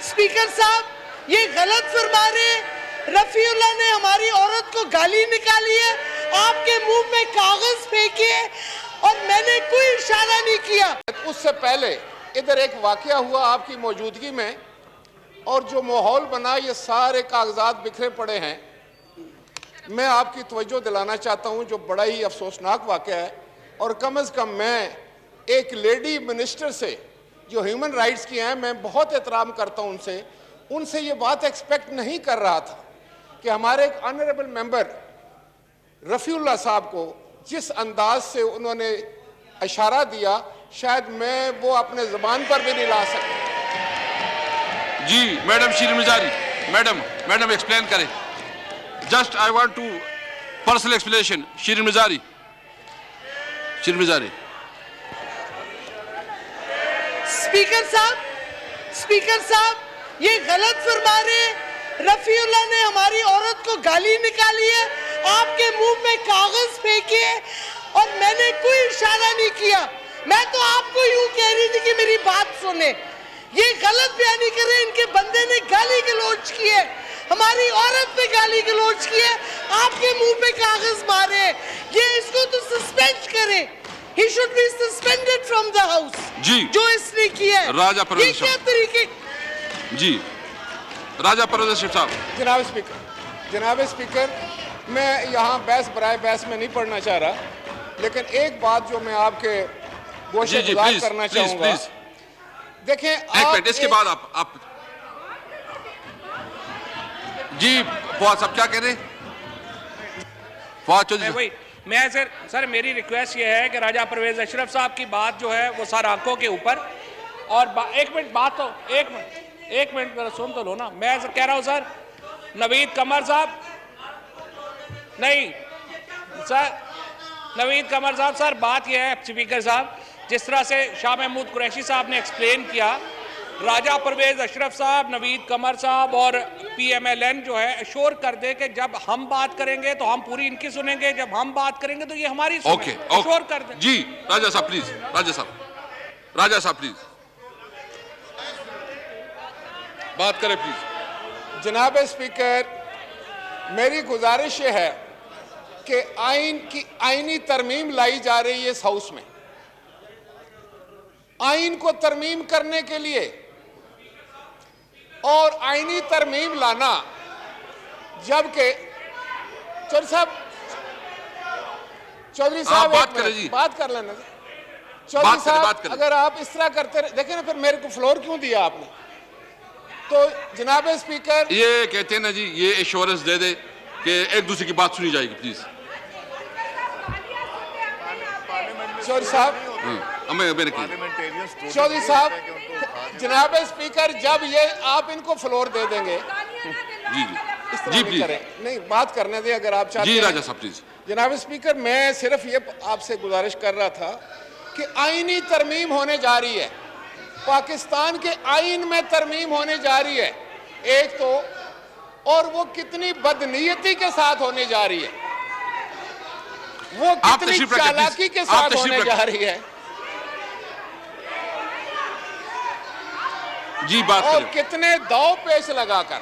Speaker साहब ये गलत फरमा रहे हैं। रफीउल्लाह ने हमारी औरत को गाली निकाली है, आपके मुंह में कागज फेंके और मैंने कोई इशारा नहीं किया। उससे पहले इधर एक वाकया हुआ आपकी मौजूदगी में, और जो माहौल बना, ये सारे कागजात बिखरे पड़े हैं। मैं आपकी तवज्जो दिलाना चाहता हूं, जो बड़ा ही अफसोसनाक वाकया है, और कम से कम मैं एक लेडी मिनिस्टर से जो ह्यूमन राइट्स की हैं, मैं बहुत एहतराम करता हूं उनसे ये बात एक्सपेक्ट नहीं कर रहा था कि हमारे एक ऑनरेबल मेंबर रफीउल्लाह साहब को जिस अंदाज से उन्होंने इशारा दिया, शायद मैं वो अपने ज़बान पर भी नहीं ला सकता। जी madam Shireen Mazari, madam explain करें। Just I want to personal explanation. Shireen Mazari. Speaker साहब ये गलत फरमा रहे हैं। रफीउल्लाह ने हमारी औरत को गाली निकाली है, आपके मुंह में कागज फेंके और मैंने कोई इशारा नहीं किया। मैं तो आपको यूं कह रही थी कि मेरी बात सुने। ये गलत बयानी कर रहे हैं, इनके बंदे ने गाली गलौज की है, हमारी औरत पे गाली गलौज की है, आपके मुंह पे कागज मारे। ये इसको तो सस्पेंड करें। He should be suspended from the house. जी जो इसने किया है। राजा परवेज ये क्या तरीके? जी राजा परवेज साहब। जनाब स्पीकर, मैं यहाँ बहस बराए बहस में नहीं पढ़ना चाह रहा, लेकिन एक बात जो मैं आपके गोशे गुजार करना चाहूँगा। देखें, एक मिनट, इसके बाद आप जी फवाद साहब क्या कह रहे हैं? फवाद चौधरी। मैं सर मेरी रिक्वेस्ट ये है कि राजा परवेज अशरफ साहब की बात जो है वो सर आंखों के ऊपर, और एक मिनट मेरा सुन तो लो ना। मैं कह रहा हूँ सर, नवीद कमर साहब नहीं सर, नवीद कमर साहब, सर बात यह है स्पीकर साहब, जिस तरह से शाह महमूद कुरैशी साहब ने एक्सप्लेन किया, राजा परवेज अशरफ साहब, नवीद कमर साहब और PMLN जो है अश्योर कर दे कि जब हम बात करेंगे तो हम पूरी इनकी सुनेंगे, जब हम बात करेंगे तो ये हमारी सुनेंगे। अश्योर कर दे। जी राजा साहब प्लीज, राजा साहब प्लीज बात करें प्लीज। जनाब स्पीकर, मेरी गुजारिश ये है कि आइन की आइनी तरमीम लाई जा रही है इस हाउस में। आइन को तरमीम करने के लिए और आइनी तरमीम लाना, जबकि चौधरी साहब बात कर लेना। चौधरी साहब, अगर आप इस तरह करते रहे, देखें ना, फिर मेरे को फ्लोर क्यों दिया आपने? तो जनाब स्पीकर, ये कहते हैं ना जी, ये एश्योरेंस दे दे कि एक दूसरे की बात सुनी जाएगी प्लीज। चौधरी साहब, चौधरी साहब, जनाब स्पीकर, जब ये आप इनको फ्लोर दे देंगे, जी प्लीज नहीं बात करने दे अगर आप चाहते हैं। जी राजा साहब प्लीज। जनाब स्पीकर, मैं सिर्फ ये आपसे गुजारिश कर रहा था कि आईनी तरमीम होने जा रही है, पाकिस्तान के आइन में तरमीम होने जा रही है एक तो, और वो कितनी बदनीयती के साथ होने जा रही है, वो कितनी चालाकी के साथ होने जा रही है। जी बात और कितने दाव पेश लगाकर,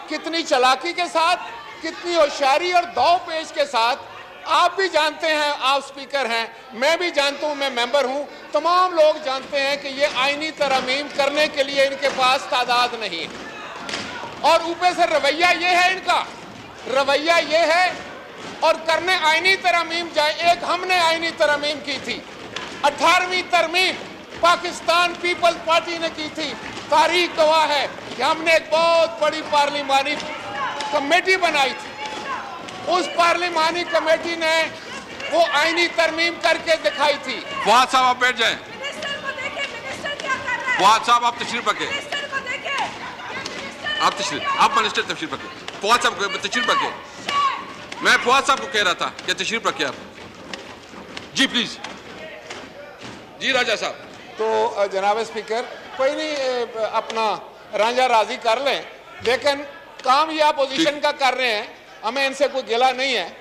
कितनी चालाकी के साथ, कितनी होशियारी और दाव पेश के साथ। आप भी जानते हैं, आप स्पीकर हैं, मैं भी जानता हूं, मैं मेंबर हूं, तमाम लोग जानते हैं कि ये आईनी तरमीम करने के लिए इनके पास तादाद नहीं है, और ऊपर से रवैया ये है, इनका रवैया ये है, और करने आईनी तरमीम जाए। एक हमने आईनी तरमीम की थी, 18वीं तरमीम पाकिस्तान पीपल्स पार्टी ने की थी। तारीख गवाह है कि हमने एक बहुत बड़ी पार्लिमानी कमेटी बनाई थी, उस पार्लिमानी कमेटी ने वो आईनी तरमीम करके दिखाई थी। फवाद साहब आप बैठ जाएं। फवाद साहब आप तशरीफ रखें, आप मिनिस्टर तशरीफ रखें। फवाद साहब तशरीफ रखें। मैं फवाद साहब को कह रहा था कि तशरीफ रखें आप। जी प्लीज। जी राजा साहब। तो जनाब स्पीकर, कोई नहीं, अपना रांझा राजी कर लें, लेकिन काम ये अपोजिशन का कर रहे हैं, हमें इनसे कोई गिला नहीं है।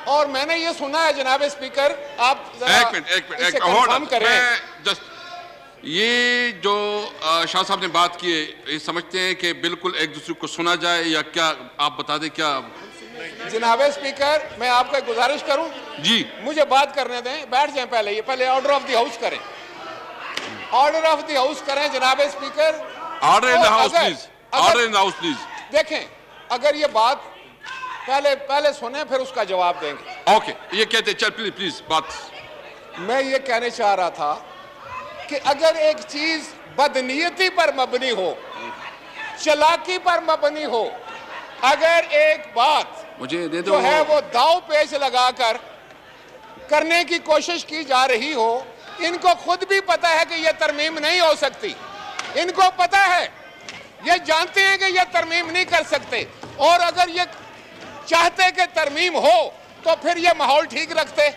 और मैंने ये सुना है जनाब स्पीकर, आप एक मिनट कंफर्म करें। یہ جو شاہ صاحب نے بات کی ہے، یہ سمجھتے ہیں کہ بالکل ایک دوسرے کو سنا جائے یا کیا؟ آپ بتا دیں کیا؟ جناب اسپیکر میں آپ کو ایک گزارش کروں، جی مجھے بات کرنے دیں، بیٹھ جائیں پہلے، یہ پہلے آرڈر آف دی ہاؤس کریں، آرڈر آف دی ہاؤس کریں جناب speaker. Order in the house اگر- please, order in the house please. دیکھیں اگر یہ بات پہلے سنیں پھر اس کا جواب دیں گے۔ اوکے، یہ کہتے ہیں چل پلیز پلیز بات۔ میں یہ کہنے چاہ رہا تھا کہ اگر ایک چیز بدنیتی پر مبنی ہو، چلاکی پر مبنی ہو، اگر ایک بات مجھے دے دو جو ہے وہ داؤ پیچ لگا کر کرنے کی کوشش کی جا رہی ہو، ان کو خود بھی پتا ہے کہ یہ ترمیم نہیں ہو سکتی، ان کو پتا ہے، یہ جانتے ہیں کہ یہ ترمیم نہیں کر سکتے، اور اگر یہ چاہتے کہ ترمیم ہو تو پھر یہ ماحول ٹھیک رکھتے،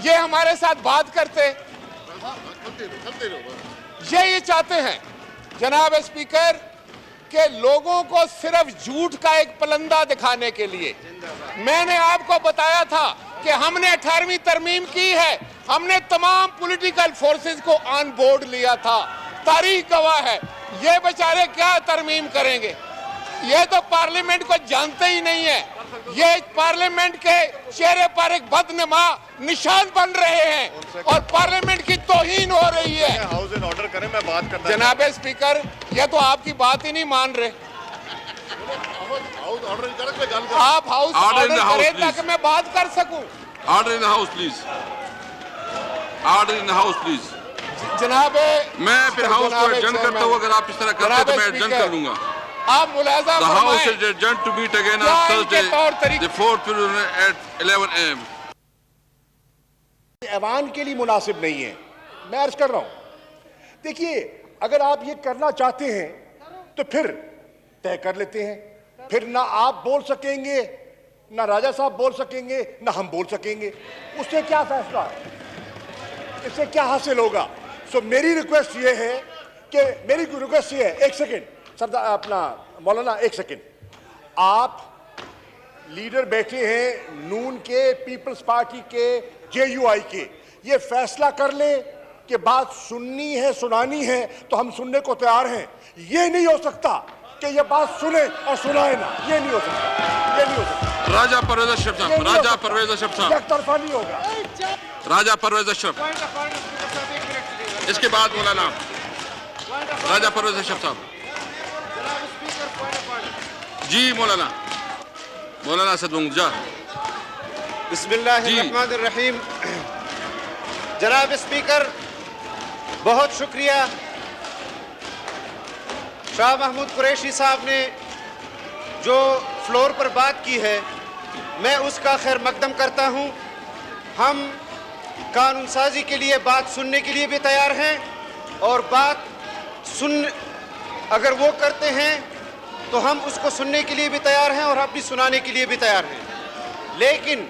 یہ ہمارے ساتھ بات کرتے، یہ چاہتے ہیں جناب اسپیکر کہ لوگوں کو صرف جھوٹ کا ایک پلندہ دکھانے کے لیے۔ میں نے آپ کو بتایا تھا کہ ہم نے 18ویں ترمیم کی ہے، ہم نے تمام پولیٹیکل فورسز کو آن بورڈ لیا تھا، تاریخ گواہ ہے، یہ بیچارے کیا ترمیم کریں گے؟ یہ تو پارلیمنٹ کو جانتے ہی نہیں ہے، یہ پارلیمنٹ کے چہرے پر ایک بدنما نشان بن رہے ہیں اور پارلیمنٹ کی توہین ہو رہی ہے۔ ہاؤس ان آرڈر کریں، میں بات کرتا جناب اسپیکر یہ تو آپ کی بات ہی نہیں مان رہے، ہاؤس آرڈر کریں میں گل کر آپ house Order in the order house, کریں please. تاکہ میں بات کر سکوں۔ Order in the house please, order in the house please. جناب میں پھر ہاؤس کو ایڈجن کرتا ہوں، اگر آپ اس طرح کرتے تو میں ایڈجن کر لوں گا۔ آپ ملاحظہ The house فرمائیں is adjourned to meet again کیا on ان کے Thursday, طور طریقے- the 4th February at 11 a.m. ایوان کے لیے مناسب نہیں ہے، میں عرض کر رہا ہوں۔ دیکھیے اگر آپ یہ کرنا چاہتے ہیں تو پھر طے کر لیتے ہیں، پھر نہ آپ بول سکیں گے، نہ راجہ صاحب بول سکیں گے، نہ ہم بول سکیں گے، اس سے کیا فیصلہ، اس سے کیا حاصل ہوگا؟ سو میری ریکویسٹ یہ ہے کہ ایک سیکنڈ سردار اپنا مولانا، ایک سیکنڈ، آپ لیڈر بیٹھے ہیں نون کے، پیپلز پارٹی کے، جے یو آئی کے، یہ فیصلہ کر لیں کہ بات سننی ہے، سنانی ہے تو ہم سننے کو تیار ہیں۔ یہ نہیں ہو سکتا کہ یہ بات سنیں اور سنائیں نہ، یہ نہیں ہو سکتا، یہ نہیں ہو سکتا، راجہ پرویز اشرف یہ صاحب، نہیں ہو راجہ سکتا، پرویز اشرف یہ صاحب، ایک طرفہ نہیں ہوگا۔ راجہ پرویز اشرف، اس کے بعد مولانا راجہ پرویز اشرف صاحب۔ جی مولانا اسد منگجا۔ بسم اللہ الرحمن الرحیم۔ جناب اسپیکر بہت شکریہ، شاہ محمود قریشی صاحب نے جو فلور پر بات کی ہے میں اس کا خیر مقدم کرتا ہوں۔ ہم قانون سازی کے لیے بات سننے کے لیے بھی تیار ہیں، اور بات اگر وہ کرتے ہیں تو ہم اس کو سننے کے لیے بھی تیار ہیں اور اپنی سنانے کے لیے بھی تیار ہیں۔ لیکن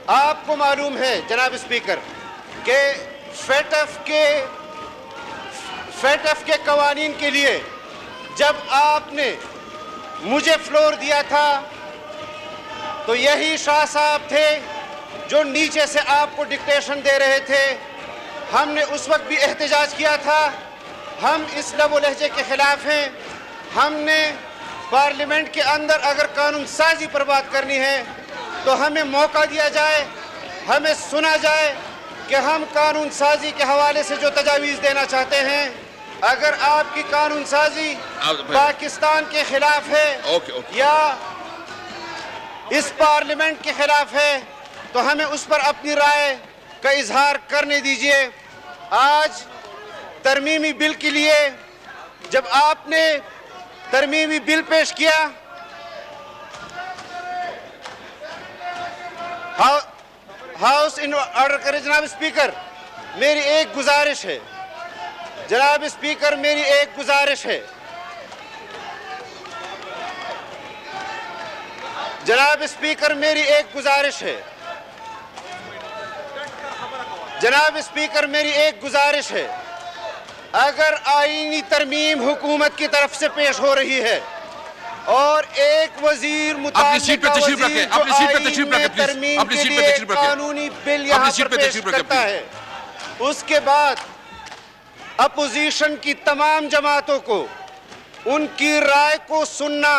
آپ کو معلوم ہے جناب اسپیکر کہ فیٹ ایف کے قوانین کے لیے جب آپ نے مجھے فلور دیا تھا تو یہی شاہ صاحب تھے جو نیچے سے آپ کو ڈکٹیشن دے رہے تھے۔ ہم نے اس وقت بھی احتجاج کیا تھا، ہم اس لب و لہجے کے خلاف ہیں۔ ہم نے پارلیمنٹ کے اندر اگر قانون سازی پر بات کرنی ہے تو ہمیں موقع دیا جائے، ہمیں سنا جائے کہ ہم قانون سازی کے حوالے سے جو تجاویز دینا چاہتے ہیں، اگر آپ کی قانون سازی پاکستان کے خلاف ہے یا اس پارلیمنٹ کے خلاف ہے تو ہمیں اس پر اپنی رائے کا اظہار کرنے دیجئے۔ آج ترمیمی بل کے لیے جب آپ نے ترمیمی بل پیش کیا، ہاؤس ان آرڈر کرے۔ جناب اسپیکر میری ایک گزارش ہے، جناب اسپیکر میری ایک گزارش ہے، جناب اسپیکر میری ایک گزارش ہے، جناب اسپیکر میری ایک گزارش ہے۔ اگر آئینی ترمیم حکومت کی طرف سے پیش ہو رہی ہے اور ایک وزیر اپنی سیٹ پہ تشریف رکھیں، اپنی سیٹ پہ تشریف رکھیں پلیز، ترمیم اپنی کے سیٹ پہ لیے تشریف رکھیں، قانونی بل یہاں اپنی سیٹ پر پہ پیش تشریف رکھیں کرتا ہے، اس کے بعد अपोजिशन की तमाम जमातों को उनकी राय को सुनना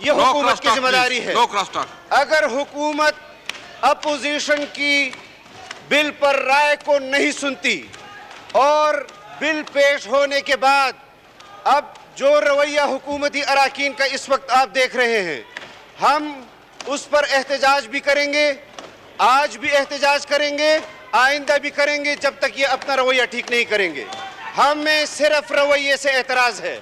ये नो हुकूमत क्रॉस की टॉक जिम्मेदारी प्लीज, है। No cross talk. अगर हुकूमत अपोजिशन की बिल पर राय को नहीं सुनती और बिल पेश होने के बाद अब जो रवैया हुकूमती अराकीन का इस वक्त आप देख रहे हैं, हम उस पर एहतजाज भी करेंगे, आज भी एहतजाज करेंगे, आइंदा भी करेंगे, जब तक ये अपना रवैया ठीक नहीं करेंगे। हमें सिर्फ रवैये से एतराज़ है।